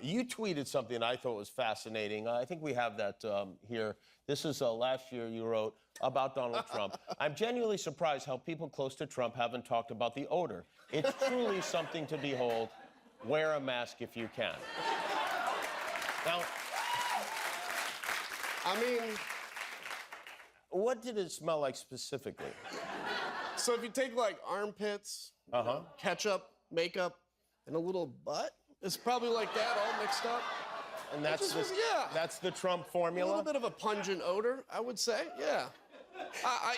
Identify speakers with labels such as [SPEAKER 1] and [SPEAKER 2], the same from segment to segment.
[SPEAKER 1] You tweeted something I thought was fascinating. I think we have that here. This is last year you wrote about Donald Trump. I'm genuinely surprised how people close to Trump haven't talked about the odor. It's truly something to behold. Wear a mask if you can. Now,
[SPEAKER 2] I mean,
[SPEAKER 1] what did it smell like specifically?
[SPEAKER 2] so if you take like armpits, ketchup, makeup, and a little butt, it's probably like that all mixed up.
[SPEAKER 1] And that's that's the Trump
[SPEAKER 2] A
[SPEAKER 1] formula?
[SPEAKER 2] little bit of a pungent odor, I would say, yeah.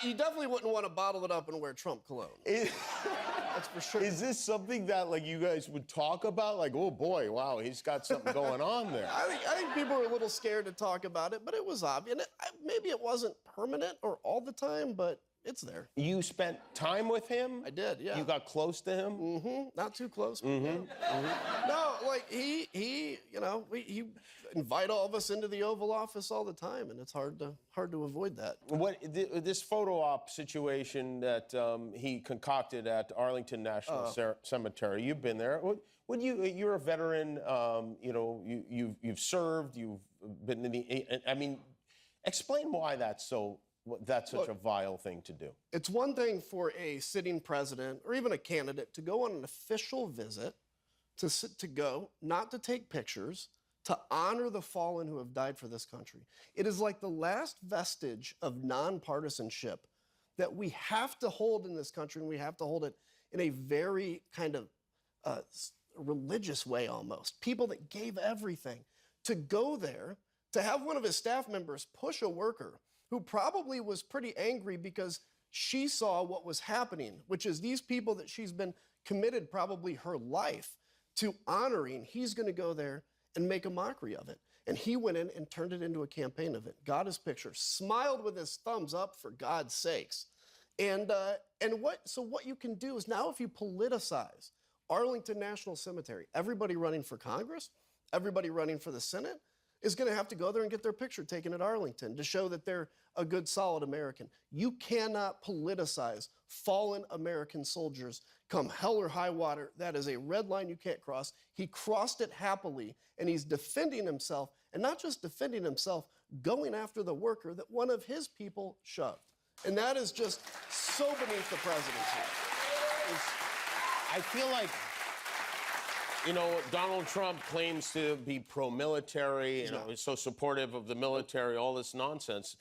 [SPEAKER 2] You definitely wouldn't want to bottle it up and wear Trump cologne. That's for sure.
[SPEAKER 1] Is this something that like you guys would talk about? Like, oh boy, wow, he's got something going on there.
[SPEAKER 2] I think people were a little scared to talk about it, but it was obvious. And maybe it wasn't permanent or all the time, but it's there.
[SPEAKER 1] You spent time with him?
[SPEAKER 2] I did, yeah.
[SPEAKER 1] You got close to him?
[SPEAKER 2] Mm-hmm. Not too close. But No, like he invite all of us into the Oval Office all the time, and it's hard to avoid that.
[SPEAKER 1] This photo op situation that he concocted at Arlington National Cemetery? You've been there. You're a veteran. You've served. You've been in the. I mean, explain why that's such a vile thing to do.
[SPEAKER 2] It's one thing for a sitting president or even a candidate to go on an official visit, to go, not to take pictures, to honor the fallen who have died for this country. It is like the last vestige of nonpartisanship that we have to hold in this country, and we have to hold it in a very kind of religious way almost. People that gave everything to go there, to have one of his staff members push a worker who probably was pretty angry because she saw what was happening, which is these people that she's been committed probably her life to honoring, he's going to go there and make a mockery of it. And he went in and turned it into a campaign event, got his picture, smiled with his thumbs up for God's sakes. So what you can do is now if you politicize Arlington National Cemetery, everybody running for Congress, everybody running for the Senate, is going to have to go there and get their picture taken at Arlington to show that they're a good, solid American. You cannot politicize fallen American soldiers come hell or high water. That is a red line you can't cross. He crossed it happily, and he's defending himself, and not just defending himself, going after the worker that one of his people shoved. And that is just so beneath the presidency.
[SPEAKER 1] I feel like, Donald Trump claims to be pro-military, he's so supportive of the military, all this nonsense.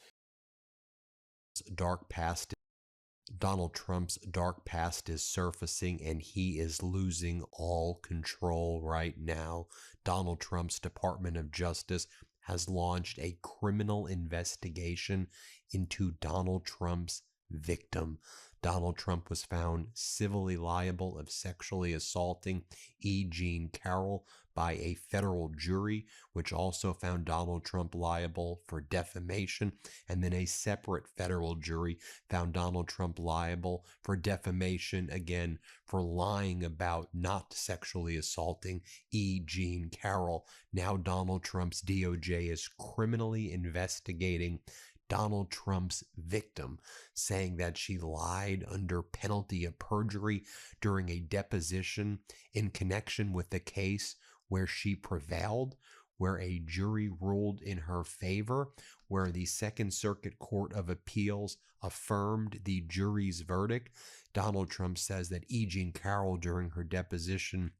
[SPEAKER 3] Donald Trump's dark past is surfacing, and he is losing all control right now. Donald Trump's Department of Justice has launched a criminal investigation into Donald Trump's victim. Donald Trump was found civilly liable of sexually assaulting E. Jean Carroll by a federal jury, which also found Donald Trump liable for defamation. And then a separate federal jury found Donald Trump liable for defamation, again, for lying about not sexually assaulting E. Jean Carroll. Now Donald Trump's DOJ is criminally investigating Donald Trump's victim, saying that she lied under penalty of perjury during a deposition in connection with the case where she prevailed, where a jury ruled in her favor, where the Second Circuit Court of Appeals affirmed the jury's verdict. Donald Trump says that E. Jean Carroll, during her deposition,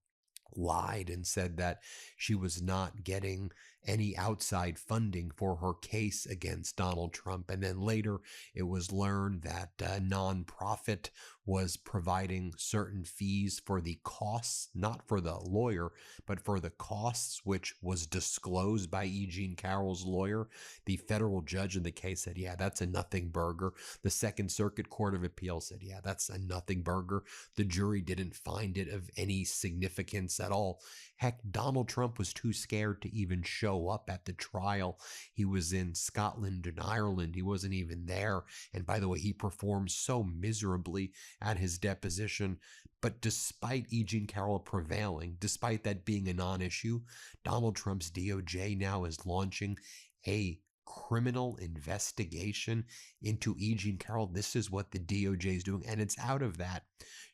[SPEAKER 3] lied and said that she was not getting any outside funding for her case against Donald Trump. And then later it was learned that a nonprofit was providing certain fees for the costs, not for the lawyer, but for the costs, which was disclosed by E. Jean Carroll's lawyer. The federal judge in the case said, yeah, that's a nothing burger. The Second Circuit Court of Appeals said, yeah, that's a nothing burger. The jury didn't find it of any significance at all. Heck, Donald Trump was too scared to even show up at the trial. He was in Scotland and Ireland. He wasn't even there. And by the way, he performed so miserably at his deposition. But despite E. Jean Carroll prevailing, despite that being a non-issue, Donald Trump's DOJ now is launching a criminal investigation into E. Jean Carroll. This is what the DOJ is doing, and it's out of that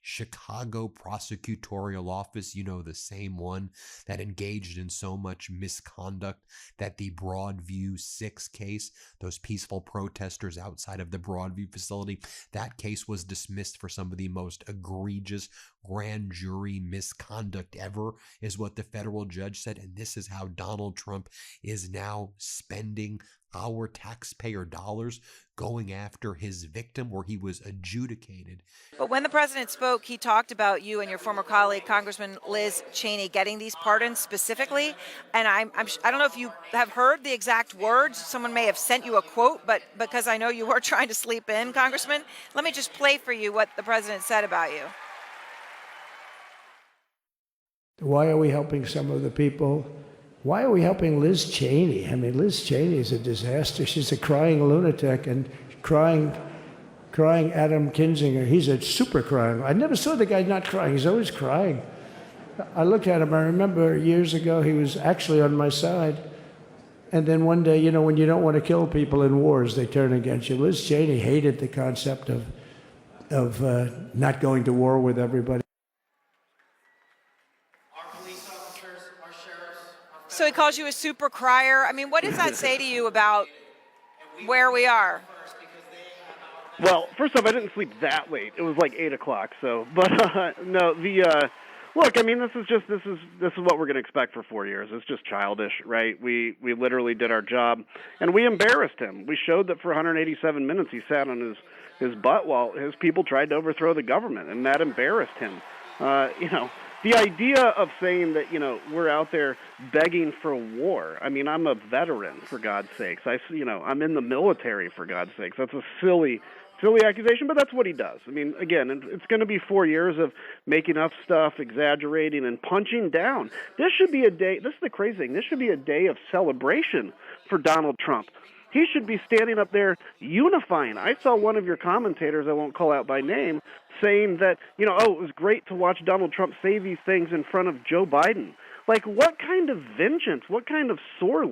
[SPEAKER 3] Chicago Prosecutorial Office, you know, the same one that engaged in so much misconduct that the Broadview 6 case, those peaceful protesters outside of the Broadview facility, that case was dismissed for some of the most egregious grand jury misconduct ever, is what the federal judge said. And this is how Donald Trump is now spending our taxpayer dollars going after his victim, where he was adjudicated.
[SPEAKER 4] But when the president spoke, he talked about you and your former colleague, Congressman Liz Cheney, getting these pardons specifically. And I don't know if you have heard the exact words. Someone may have sent you a quote, but because I know you were trying to sleep in, Congressman, let me just play for you what the president said about you.
[SPEAKER 5] Why are we helping some of the people? Why are we helping Liz Cheney? I mean, Liz Cheney is a disaster. She's a crying lunatic and crying Adam Kinzinger. He's a super crying. I never saw the guy not crying. He's always crying. I looked at him. I remember years ago he was actually on my side. And then one day, you know, when you don't want to kill people in wars, they turn against you. Liz Cheney hated the concept of not going to war with everybody.
[SPEAKER 4] So he calls you a super crier. I mean, what does that say to you about where we are?
[SPEAKER 6] Well, first off, I didn't sleep that late. It was like 8 o'clock. So, but no, look. I mean, this is what we're going to expect for 4 years. It's just childish, right? We literally did our job, and we embarrassed him. We showed that for 187 minutes he sat on his butt while his people tried to overthrow the government, and that embarrassed him. The idea of saying that, we're out there begging for war. I mean, I'm a veteran, for God's sakes. I'm in the military, for God's sakes. That's a silly accusation, but that's what he does. I mean, again, it's going to be 4 years of making up stuff, exaggerating, and punching down. This should be a day, this is the crazy thing, this should be a day of celebration for Donald Trump. He should be standing up there unifying. I saw one of your commentators, I won't call out by name, saying that, it was great to watch Donald Trump say these things in front of Joe Biden. Like, what kind of vengeance, what kind of sore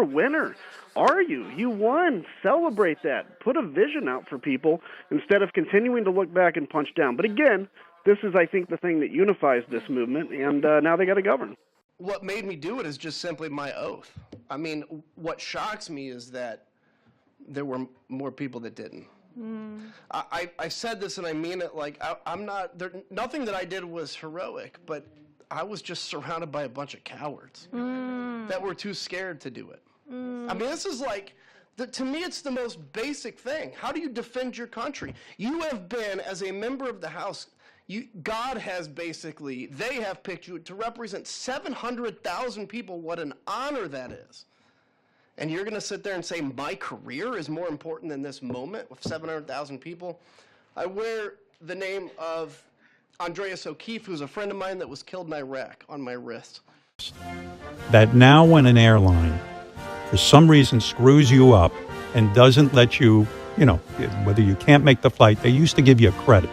[SPEAKER 6] winner are you? You won. Celebrate that. Put a vision out for people instead of continuing to look back and punch down. But again, this is, I think, the thing that unifies this movement, and now they got to govern.
[SPEAKER 2] What made me do it is just simply my oath. I mean, what shocks me is that there were more people that didn't. I said this and I mean it, like, I'm not, nothing that I did was heroic, but I was just surrounded by a bunch of cowards that were too scared to do it. I mean, this is like, to me, it's the most basic thing. How do you defend your country? You have been, as a member of the House, God has basically, they have picked you to represent 700,000 people. What an honor that is. And you're going to sit there and say, my career is more important than this moment with 700,000 people? I wear the name of Andreas O'Keefe, who's a friend of mine that was killed in Iraq, on my wrist.
[SPEAKER 7] That now when an airline, for some reason, screws you up and doesn't let you, whether you can't make the flight, they used to give you a credit.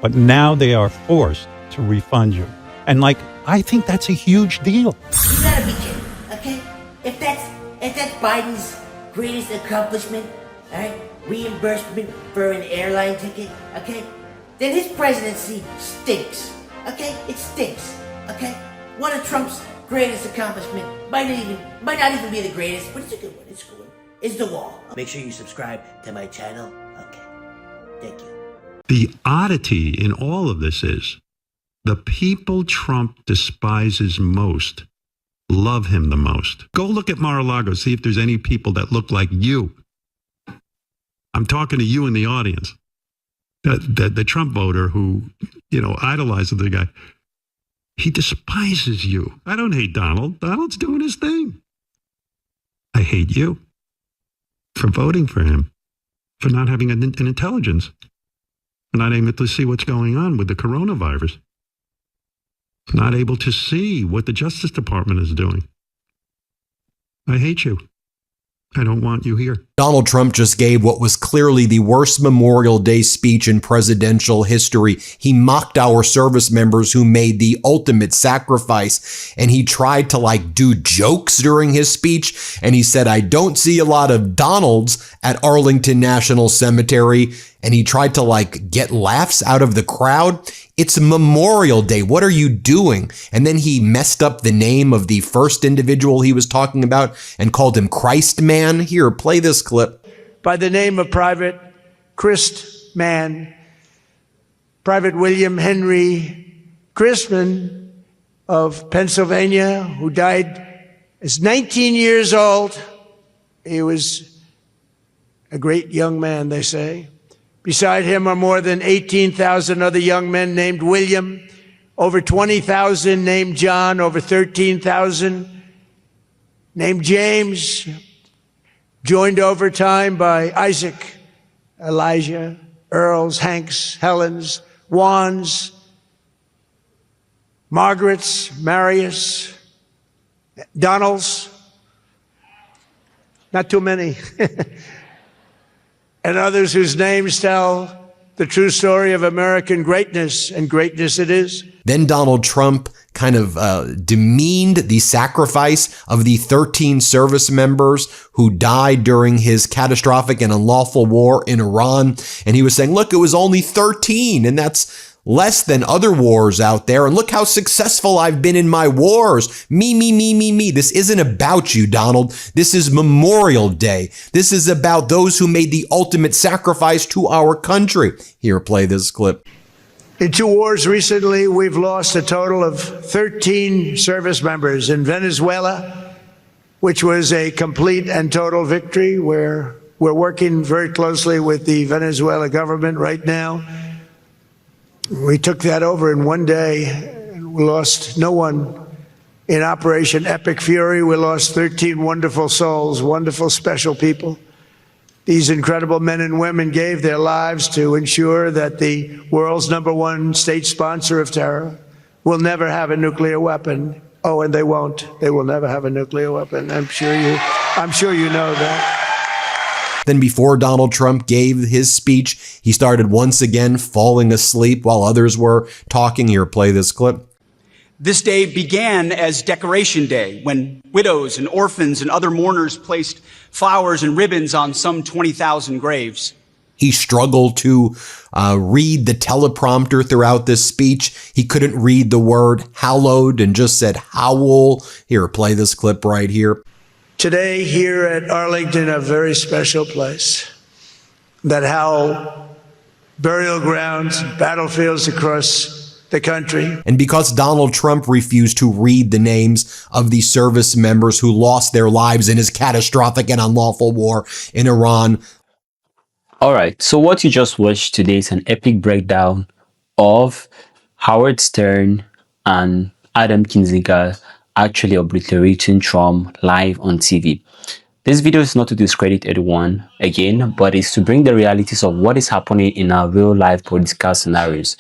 [SPEAKER 7] But now they are forced to refund you. And, I think that's a huge deal.
[SPEAKER 8] You gotta be kidding, okay? If that's Biden's greatest accomplishment, all right, reimbursement for an airline ticket, okay, then his presidency stinks, okay? It stinks, okay? One of Trump's greatest accomplishment might not even be the greatest, but it's a good one. It's a good one. Is the wall. Make sure you subscribe to my channel. Okay, thank you.
[SPEAKER 9] The oddity in all of this is the people Trump despises most love him the most. Go look at Mar-a-Lago, see if there's any people that look like you. I'm talking to you in the audience. The Trump voter who, idolizes the guy, he despises you. I don't hate Donald. Donald's doing his thing. I hate you for voting for him, for not having an intelligence. Not able to see what's going on with the coronavirus. Not able to see what the Justice Department is doing. I hate you. I don't want you here.
[SPEAKER 3] Donald Trump just gave what was clearly the worst Memorial Day speech in presidential history. He mocked our service members who made the ultimate sacrifice, and he tried to do jokes during his speech. And he said, I don't see a lot of Donalds at Arlington National Cemetery. And he tried to get laughs out of the crowd. It's Memorial Day. What are you doing? And then he messed up the name of the first individual he was talking about and called him Christ Man. Here, play this clip.
[SPEAKER 5] By the name of Private Christ Man, Private William Henry Christman of Pennsylvania, who died as 19 years old. He was a great young man, they say. Beside him are more than 18,000 other young men named William, over 20,000 named John, over 13,000 named James, joined over time by Isaac, Elijah, Earls, Hanks, Helens, Wands, Margarets, Marius, Donalds, not too many, and others whose names tell the true story of American greatness, and greatness it is.
[SPEAKER 3] Then Donald Trump kind of demeaned the sacrifice of the 13 service members who died during his catastrophic and unlawful war in Iran. And he was saying, look, it was only 13, and that's less than other wars out there. And look how successful I've been in my wars. Me, me, me, me, me. This isn't about you, Donald. This is Memorial Day. This is about those who made the ultimate sacrifice to our country. Here, play this clip.
[SPEAKER 5] In 2 wars recently, we've lost a total of 13 service members. In Venezuela, which was a complete and total victory, where we're working very closely with the Venezuela government right now. We took that over in one day, and we lost no one. In Operation Epic Fury, we lost 13 wonderful souls, wonderful, special people. These incredible men and women gave their lives to ensure that the world's #1 state sponsor of terror will never have a nuclear weapon. Oh, and they won't. They will never have a nuclear weapon. I'm sure you know that.
[SPEAKER 3] Then before Donald Trump gave his speech, he started once again falling asleep while others were talking. Here, play this clip.
[SPEAKER 10] This day began as Decoration Day, when widows and orphans and other mourners placed flowers and ribbons on some 20,000 graves.
[SPEAKER 3] He struggled to read the teleprompter throughout this speech. He couldn't read the word hallowed and just said howl. Here, play this clip right here.
[SPEAKER 5] Today, here at Arlington, a very special place that howled burial grounds, battlefields across the country.
[SPEAKER 3] And because Donald Trump refused to read the names of the service members who lost their lives in his catastrophic and unlawful war in Iran.
[SPEAKER 11] All right, so what you just watched today is an epic breakdown of Howard Stern and Adam Kinzinger actually obliterating Trump live on TV. This video is not to discredit anyone again, but it's to bring the realities of what is happening in our real life political scenarios.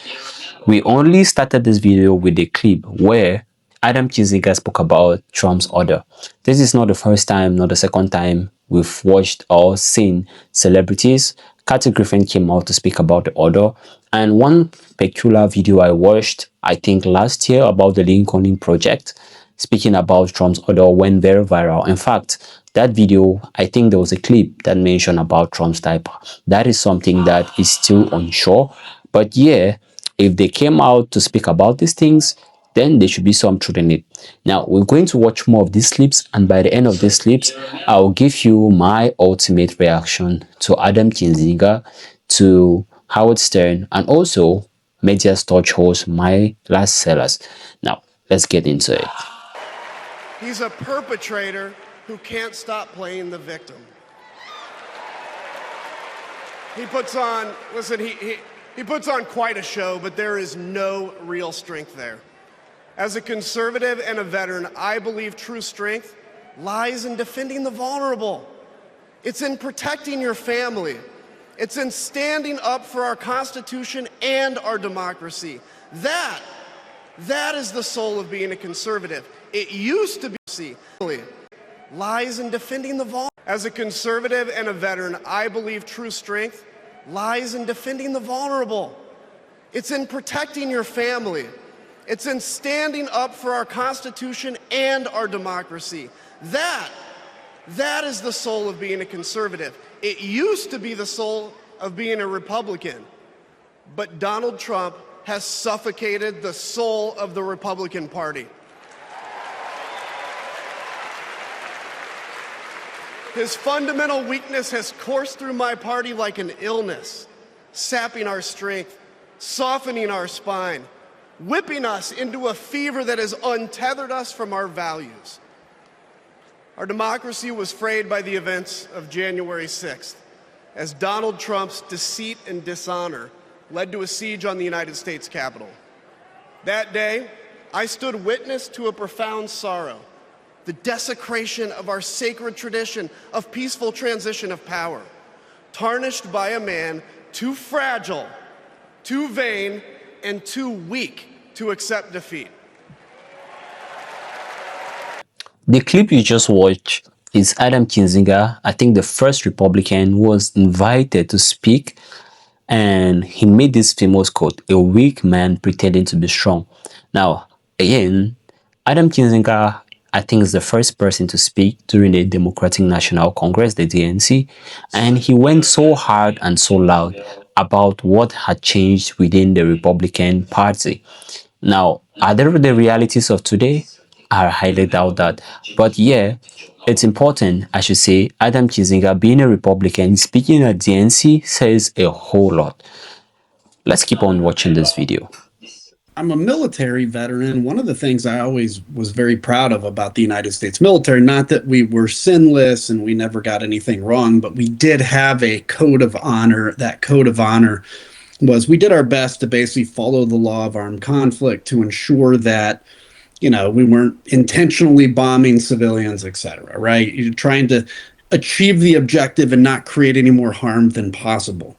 [SPEAKER 11] We only started this video with a clip where Adam Kinzinger spoke about Trump's order. This is not the first time, not the second time we've watched or seen celebrities. Kathy Griffin came out to speak about the order, and one peculiar video I watched, I think last year, about the Lincoln Project, speaking about Trump's order, went very viral. In fact, that video, I think there was a clip that mentioned about Trump's diaper. That is something that is still unsure. But yeah, if they came out to speak about these things, then there should be some truth in it. Now, we're going to watch more of these clips, and by the end of these clips, I'll give you my ultimate reaction to Adam Kinzinger, to Howard Stern, and also Media's Touch host, my last sellers. Now, let's get into it.
[SPEAKER 2] He's a perpetrator who can't stop playing the victim. He puts on, listen, he puts on quite a show, but there is no real strength there. As a conservative and a veteran, I believe true strength lies in defending the vulnerable. It's in protecting your family. It's in standing up for our Constitution and our democracy. That is the soul of being a conservative. It used to be. lies in defending the vulnerable. As a conservative and a veteran, I believe true strength lies in defending the vulnerable. It's in protecting your family. It's in standing up for our Constitution and our democracy. That is the soul of being a conservative. It used to be the soul of being a Republican, but Donald Trump has suffocated the soul of the Republican Party. His fundamental weakness has coursed through my party like an illness, sapping our strength, softening our spine, whipping us into a fever that has untethered us from our values. Our democracy was frayed by the events of January 6th, as Donald Trump's deceit and dishonor led to a siege on the United States Capitol. That day, I stood witness to a profound sorrow, the desecration of our sacred tradition of peaceful transition of power, tarnished by a man too fragile, too vain, and too weak to accept defeat.
[SPEAKER 11] The clip you just watched is Adam Kinzinger, I think the first Republican who was invited to speak, and he made this famous quote, "A weak man pretending to be strong." Now, again, Adam Kinzinger, I think, is the first person to speak during the Democratic National Congress, the DNC, and he went so hard and so loud about what had changed within the Republican Party. Now, are there the realities of today? I highly doubt that. But yeah, it's important, I should say, Adam Kinzinger, being a Republican, speaking at DNC, says a whole lot. Let's keep on watching this video.
[SPEAKER 12] I'm a military veteran. One of the things I always was very proud of about the United States military, not that we were sinless and we never got anything wrong, but we did have a code of honor. That code of honor was we did our best to basically follow the law of armed conflict to ensure that, you know, we weren't intentionally bombing civilians, etc. Right? You're trying to achieve the objective and not create any more harm than possible.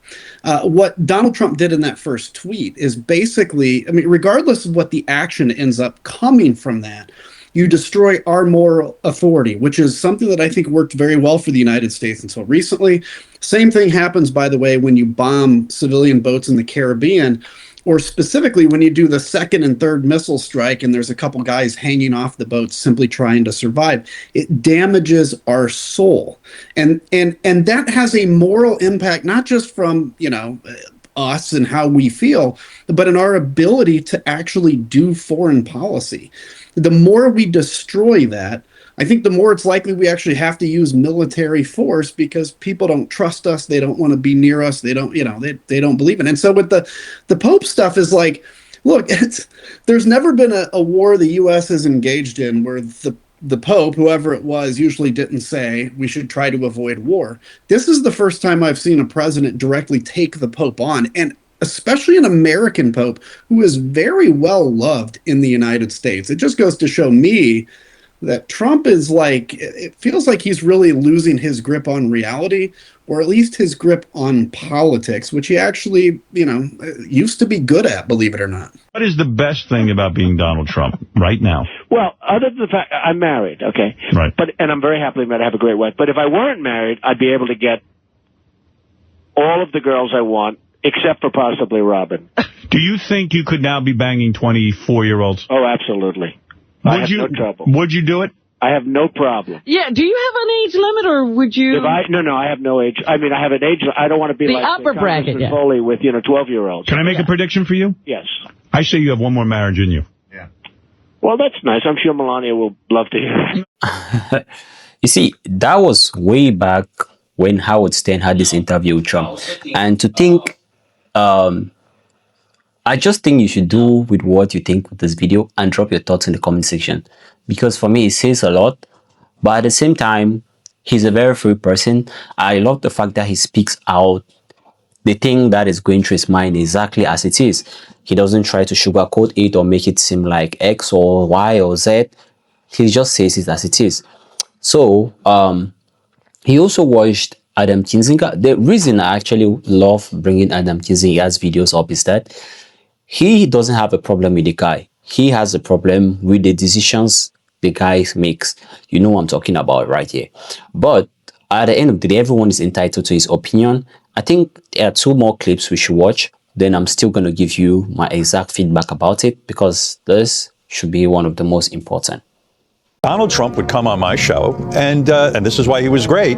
[SPEAKER 12] What Donald Trump did in that first tweet is basically, I mean, regardless of what the action ends up coming from that, you destroy our moral authority, which is something that I think worked very well for the United States until recently. Same thing happens, by the way, when you bomb civilian boats in the Caribbean, or specifically when you do the second and third missile strike and there's a couple guys hanging off the boat simply trying to survive. It damages our soul. And that has a moral impact, not just from, you know, us and how we feel, but in our ability to actually do foreign policy. The more we destroy that, I think the more it's likely we actually have to use military force because people don't trust us. They don't want to be near us. They don't, you know, they don't believe in it. And so with the Pope stuff is like, look, there's never been a war the U.S. has engaged in where the Pope, whoever it was, usually didn't say we should try to avoid war. This is the first time I've seen a president directly take the Pope on, and especially an American Pope who is very well loved in the United States. It just goes to show me that Trump is like, it feels like he's really losing his grip on reality, or at least his grip on politics, which he actually, you know, used to be good at, believe it or not.
[SPEAKER 13] What is the best thing about being Donald Trump right now?
[SPEAKER 14] Well, other than the fact I'm married, okay?
[SPEAKER 13] Right.
[SPEAKER 14] And I'm very happily married. I have a great wife. But if I weren't married, I'd be able to get all of the girls I want, except for possibly Robin.
[SPEAKER 13] Do you think you could now be banging 24-year-olds?
[SPEAKER 14] Oh, absolutely. I have no trouble.
[SPEAKER 13] Would you do it?
[SPEAKER 14] I have no problem.
[SPEAKER 15] Yeah, do you have an age limit, or would you?
[SPEAKER 14] No, I have no age. I mean, I have an age. I don't want to be
[SPEAKER 15] the
[SPEAKER 14] like
[SPEAKER 15] upper bracket, yeah.
[SPEAKER 14] Foley with 12-year-olds.
[SPEAKER 13] Can I make a prediction for you?
[SPEAKER 14] Yes.
[SPEAKER 13] I say you have one more marriage in you.
[SPEAKER 14] Yeah. Well, that's nice. I'm sure Melania will love to hear it.
[SPEAKER 11] You see, that was way back when Howard Stern had this interview with Trump, and to think, I just think you should do with what you think with this video and drop your thoughts in the comment section. Because for me, it says a lot. But at the same time, he's a very free person. I love the fact that he speaks out the thing that is going through his mind exactly as it is. He doesn't try to sugarcoat it or make it seem like X or Y or Z. He just says it as it is. So, he also watched Adam Kinzinger. The reason I actually love bringing Adam Kinzinger's videos up is that he doesn't have a problem with the guy. He has a problem with the decisions the the guy makes. You know what I'm talking about right here. But at the end of the day, everyone is entitled to his opinion. I think there are two more clips we should watch. Then I'm still going to give you my exact feedback about it, because this should be one of the most important.
[SPEAKER 7] Donald Trump would come on my show, and this is why he was great.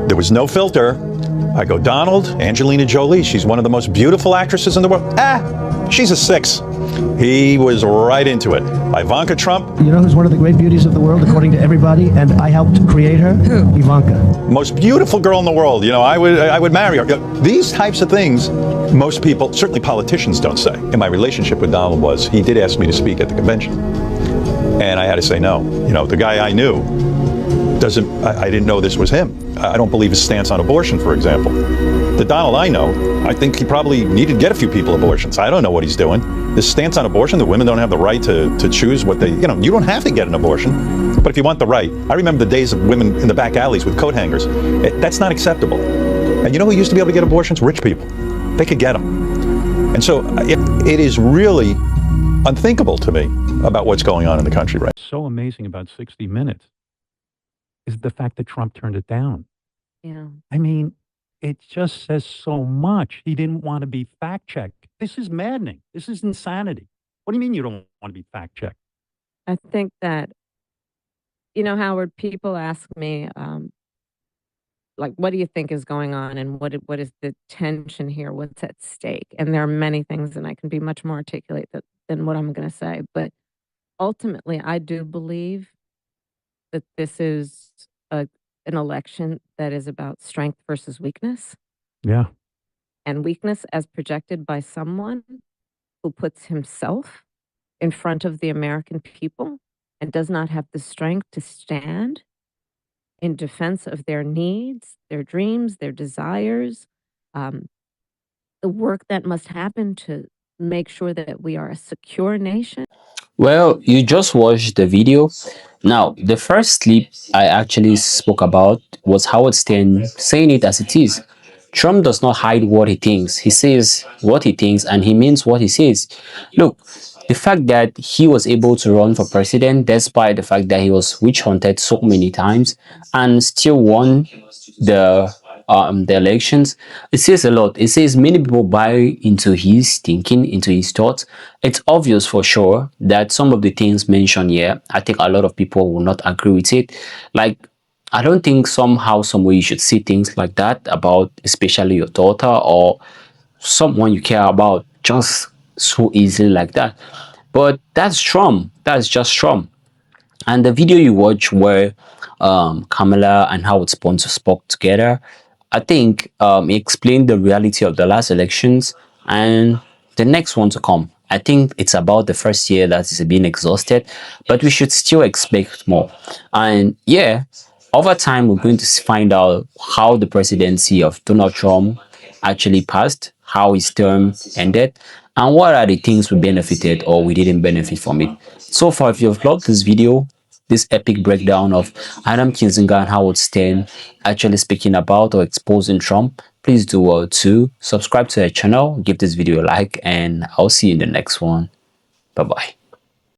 [SPEAKER 7] There was no filter. I go, Donald, Angelina Jolie, she's one of the most beautiful actresses in the world. She's a 6. He was right into it. Ivanka Trump.
[SPEAKER 5] You know who's one of the great beauties of the world, according to everybody, and I helped create her? Who? Ivanka.
[SPEAKER 7] Most beautiful girl in the world. You know, I would marry her. These types of things, most people, certainly politicians, don't say. And my relationship with Donald was, he did ask me to speak at the convention. And I had to say no. You know, the guy I knew I didn't know this was him. I don't believe his stance on abortion, for example. The Donald I know, I think he probably needed to get a few people abortions. I don't know what he's doing. His stance on abortion, that women don't have the right to choose what they, you don't have to get an abortion. But if you want the right, I remember the days of women in the back alleys with coat hangers. That's not acceptable. And you know who used to be able to get abortions? Rich people. They could get them. And so it is really unthinkable to me about what's going on in the country right now.
[SPEAKER 16] So amazing about 60 Minutes is the fact that Trump turned it down.
[SPEAKER 15] Yeah.
[SPEAKER 16] I mean, it just says so much. He didn't want to be fact-checked. This is maddening. This is insanity. What do you mean you don't want to be fact-checked?
[SPEAKER 15] I think that, Howard, people ask me, like, what do you think is going on, and what is the tension here? What's at stake? And there are many things, and I can be much more articulate than what I'm going to say. But ultimately, I do believe that this is an election that is about strength versus weakness,
[SPEAKER 16] Yeah.
[SPEAKER 15] and weakness as projected by someone who puts himself in front of the American people and does not have the strength to stand in defense of their needs, their dreams, their desires, the work that must happen to make sure that we are a secure nation.
[SPEAKER 11] Well, you just watched the video. Now, the first clip I actually spoke about was Howard Stern saying it as it is. Trump does not hide what he thinks. He says what he thinks and he means what he says. Look, the fact that he was able to run for president despite the fact that he was witch hunted so many times and still won the elections, it says a lot. It says many people buy into his thinking, into his thoughts. It's obvious for sure that some of the things mentioned here, I think a lot of people will not agree with it. Like, I don't think somehow, some way you should see things like that about especially your daughter or someone you care about just so easily like that. But that's Trump. That's just Trump. And the video you watch where Kamala and Howard Sponsor spoke together, I think it explained the reality of the last elections and the next one to come. I think it's about the first year that is being exhausted, but we should still expect more. And yeah, over time, we're going to find out how the presidency of Donald Trump actually passed, how his term ended, and what are the things we benefited or we didn't benefit from it. So far, if you've loved this video, this epic breakdown of Adam Kinzinger and Howard Stern actually speaking about or exposing Trump, please do well to subscribe to our channel, give this video a like, and I'll see you in the next one. Bye-bye.